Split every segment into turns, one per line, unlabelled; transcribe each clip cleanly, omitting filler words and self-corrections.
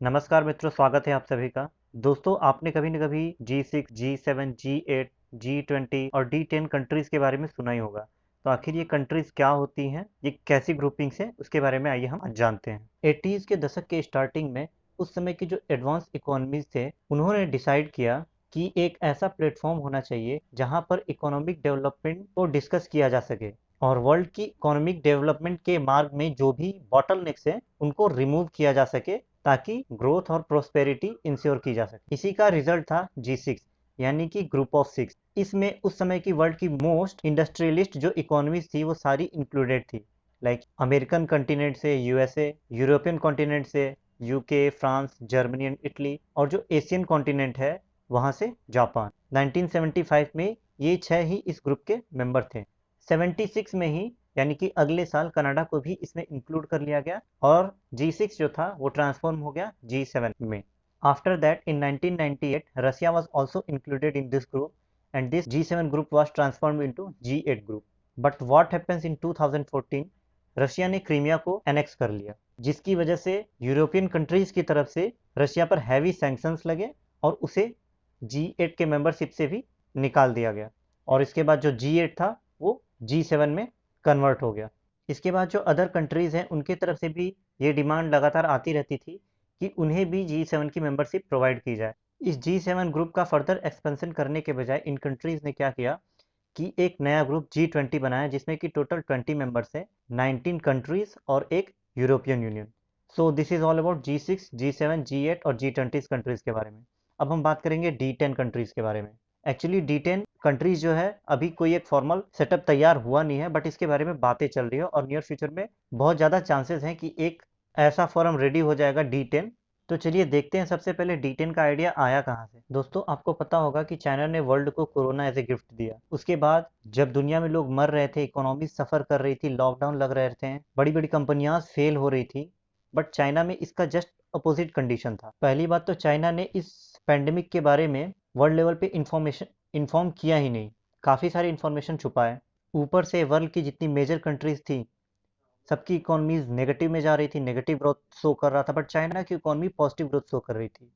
नमस्कार मित्रों, स्वागत है आप सभी का। दोस्तों, आपने कभी न कभी G6, G7, G8, G20 और D10 कंट्रीज़ के बारे में सुना ही होगा। तो आखिर ये कंट्रीज़ क्या होती हैं, ये कैसी ग्रुपिंग्स हैं, उसके बारे में आइए हम आज जानते हैं। 80s के दशक के स्टार्टिंग में उस समय के जो एडवांस इकोनॉमीज़ थे, उन्होंने डिसाइड किया कि एक ऐसा प्लेटफॉर्म होना चाहिए जहाँ पर इकोनॉमिक डेवलपमेंट को डिस्कस किया जा सके और वर्ल्ड की इकोनॉमिक डेवलपमेंट के मार्ग में जो भी बॉटलनेक्स हैं, उनको रिमूव किया जा सके ताकि ग्रोथ और प्रोस्पेरिटी इंश्योर की जा सके। इसी का रिजल्ट था G6 यानी कि ग्रुप ऑफ सिक्स। इसमें उस समय की वर्ल्ड की मोस्ट इंडस्ट्रियलिस्ट जो इकोनॉमीज थी वो सारी इंक्लूडेड थी, लाइक अमेरिकन कॉन्टिनेंट से यूएसए, यूरोपियन कॉन्टिनेंट से UK, France, Germany and Italy, और जो एशियन कॉन्टिनेंट है वहाँ से जापान। 1975 में ये छह ही इस ग्रुप के मेंबर थे। 76 में ही यानी कि अगले साल कनाडा को भी इसमें इंक्लूड कर लिया गया और G6 जो था वो ट्रांसफॉर्म हो गया G7 में। After that, in 1998, Russia was also included in this group, and this G7 group was transformed into G8 group. But what happens in 2014? Russia ने क्रीमिया को एनेक्स कर लिया, जिसकी वजह से यूरोपियन कंट्रीज की तरफ से रशिया पर हैवी सैंक्शंस लगे और उसे G8 के मेंबरशिप से भी निकाल दिया गया। और इसके बाद जो G8 था वो G7 में कन्वर्ट हो गया। इसके बाद जो अदर कंट्रीज़ हैं उनकी तरफ से भी ये डिमांड लगातार आती रहती थी कि उन्हें भी G7 की मेंबरशिप प्रोवाइड की जाए। इस G7 ग्रुप का फर्दर एक्सपेंशन करने के बजाय इन कंट्रीज़ ने क्या किया कि एक नया ग्रुप G20 बनाया, जिसमें कि टोटल 20 मेंबर्स हैं, 19 कंट्रीज़ और एक European union. So this is all about G6, G7, G8 और G20 कंट्रीज़ के बारे में। अब हम बात करेंगे D10 कंट्रीज़ के बारे में। एक्चुअली D10 कंट्रीज जो है अभी कोई एक फॉर्मल सेटअप तैयार हुआ नहीं है, बट इसके बारे में बातें चल रही है और नियर फ्यूचर में बहुत ज़्यादा चांसेस हैं कि एक ऐसा फॉर्म रेडी हो जाएगा D10। तो चलिए देखते हैं सबसे पहले D10 का आइडिया आया कहाँ से। दोस्तों, आपको पता होगा कि चाइना ने वर्ल्ड को कोरोना एज ए गिफ्ट दिया। उसके बाद जब दुनिया में लोग मर रहे थे, इकोनॉमी सफ़र कर रही थी, लॉकडाउन लग रहे थे, बड़ी बड़ी कंपनियां फेल हो रही थी, बट चाइना में इसका जस्ट अपोजिट कंडीशन था। पहली बात तो चाइना ने इस पैंडेमिक के बारे में वर्ल्ड लेवल पे इन्फॉर्म किया ही नहीं, काफ़ी सारी इन्फॉर्मेशन छुपा है। ऊपर से वर्ल्ड की जितनी मेजर कंट्रीज थी, सबकी इकोनॉमीज नेगेटिव में जा रही थी, नेगेटिव ग्रोथ शो कर रहा था, बट चाइना की इकोनॉमी पॉजिटिव ग्रोथ शो कर रही थी।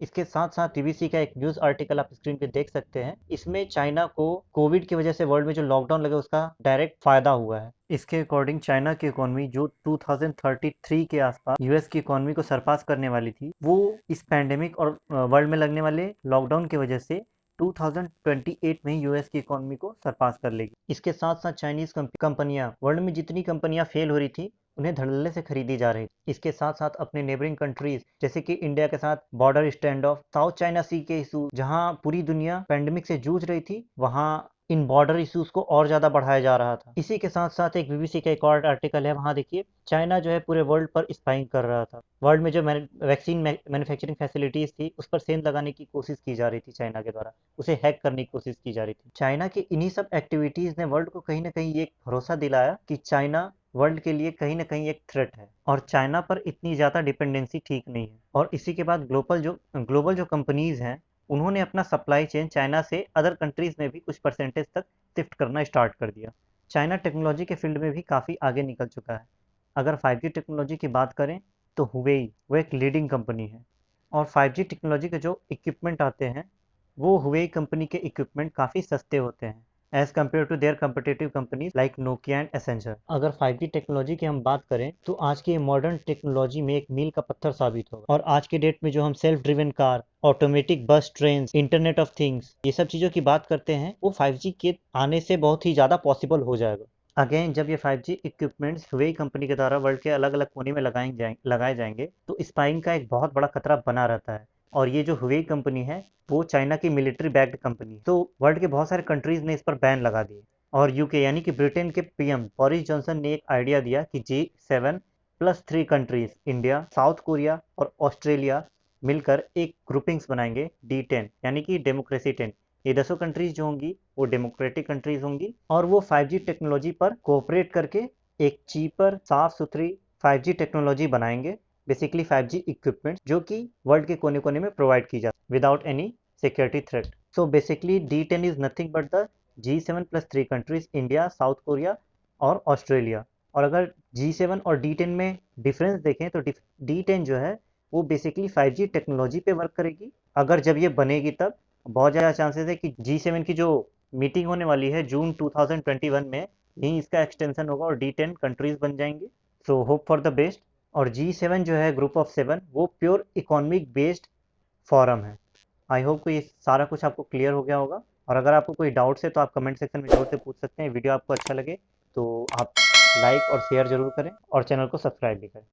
इसके साथ साथ बीबीसी का एक न्यूज़ आर्टिकल आप स्क्रीन पे देख सकते हैं। इसमें चाइना को कोविड की वजह से वर्ल्ड में जो लॉकडाउन लगा उसका डायरेक्ट फायदा हुआ है। इसके अकॉर्डिंग चाइना की इकोनॉमी जो 2033 के आसपास यूएस की इकोनॉमी को सरपास करने वाली थी, वो इस पैंडेमिक और वर्ल्ड में लगने वाले लॉकडाउन की वजह से 2028 में यूएस की इकोनॉमी को सरपास कर लेगी। इसके साथ साथ चाइनीज कंपनियां, वर्ल्ड में जितनी कंपनियां फेल हो रही थी उन्हें धड़ल्ले से खरीदी जा रही। इसके साथ साथ अपने नेबरिंग कंट्रीज जैसे कि इंडिया के साथ border standoff, South China Sea के इशू, जहां पूरी दुनिया पैंडेमिक से जूझ रही थी, वहां इन बॉर्डर इश्यूज को और ज्यादा बढ़ाया जा रहा था। इसी के साथ साथ एक बीबीसी का एक और आर्टिकल है, वहां देखिए चाइना जो है पूरे वर्ल्ड पर स्पाइंग कर रहा था। वर्ल्ड में जो वैक्सीन मैन्युफैक्चरिंग फैसिलिटीज थी उस पर सेंध लगाने की कोशिश की जा रही थी चाइना के द्वारा, उसे हैक करने की कोशिश की जा रही थी। चाइना की इन्हीं सब एक्टिविटीज ने वर्ल्ड को कहीं ना कहीं ये भरोसा दिलाया कि चाइना वर्ल्ड के लिए कहीं ना कहीं एक थ्रेट है और चाइना पर इतनी ज़्यादा डिपेंडेंसी ठीक नहीं है। और इसी के बाद ग्लोबल जो कंपनीज हैं, उन्होंने अपना सप्लाई चेन चाइना से अदर कंट्रीज में भी कुछ परसेंटेज तक शिफ्ट करना स्टार्ट कर दिया। चाइना टेक्नोलॉजी के फील्ड में भी काफ़ी आगे निकल चुका है। अगर 5G टेक्नोलॉजी की बात करें तो हुवेई वो एक लीडिंग कंपनी है और 5G टेक्नोलॉजी के जो इक्विपमेंट आते हैं वो हुवेई कंपनी के इक्विपमेंट काफ़ी सस्ते होते हैं as compared to their competitive companies like Nokia and Accenture. अगर 5G टेक्नोलॉजी की हम बात करें तो आज की मॉडर्न टेक्नोलॉजी में एक मील का पत्थर साबित होगा। और आज के डेट में जो हम सेल्फ ड्रिवन कार, ऑटोमेटिक बस, ट्रेन, इंटरनेट ऑफ थिंग्स, ये सब चीज़ों की बात करते हैं, वो 5G के आने से बहुत ही ज़्यादा पॉसिबल हो जाएगा। अगेन जब ये 5G इक्विपमेंट्स हुवेई कंपनी के द्वारा वर्ल्ड के अलग अलग कोने में लगाए जाएंगे तो स्पाइंग का एक बहुत बड़ा खतरा बना रहता है। और ये जो हुवेई कंपनी है वो चाइना की मिलिट्री बैक्ड कंपनी है, तो वर्ल्ड के बहुत सारे कंट्रीज ने इस पर बैन लगा दिए। और यूके यानी कि ब्रिटेन के पीएम बोरिस जॉनसन ने एक आइडिया दिया कि G7+3 countries, India, south Korea और ऑस्ट्रेलिया मिलकर एक ग्रुपिंग्स बनाएंगे D10 यानी कि डेमोक्रेसी 10। ये 10 कंट्रीज जो होंगी वो डेमोक्रेटिक कंट्रीज होंगी और वो 5G टेक्नोलॉजी पर कोऑपरेट करके एक चीपर, साफ सुथरी 5G टेक्नोलॉजी बनाएंगे। बेसिकली 5G इक्विपमेंट जो कि वर्ल्ड के कोने कोने में प्रोवाइड की जा without any security threat. So basically D10 is nothing but the G7+3 countries, India, south Korea और ऑस्ट्रेलिया। और अगर G7 और D10 में डिफरेंस देखें तो D10 जो है वो बेसिकली 5G टेक्नोलॉजी पे वर्क करेगी। अगर जब ये बनेगी तब बहुत ज़्यादा चांसेस है कि G7 की जो मीटिंग होने वाली है जून 2021 में, यहीं इसका एक्सटेंशन होगा और D10 कंट्रीज बन जाएंगी। So hope for the best. और G7 जो है ग्रुप ऑफ 7, वो प्योर इकोनॉमिक बेस्ड फॉरम है। आई होप कि ये सारा कुछ आपको क्लियर हो गया होगा। और अगर आपको कोई डाउट्स है तो आप कमेंट सेक्शन में जरूर से पूछ सकते हैं। वीडियो आपको अच्छा लगे तो आप लाइक और शेयर जरूर करें और चैनल को सब्सक्राइब भी करें।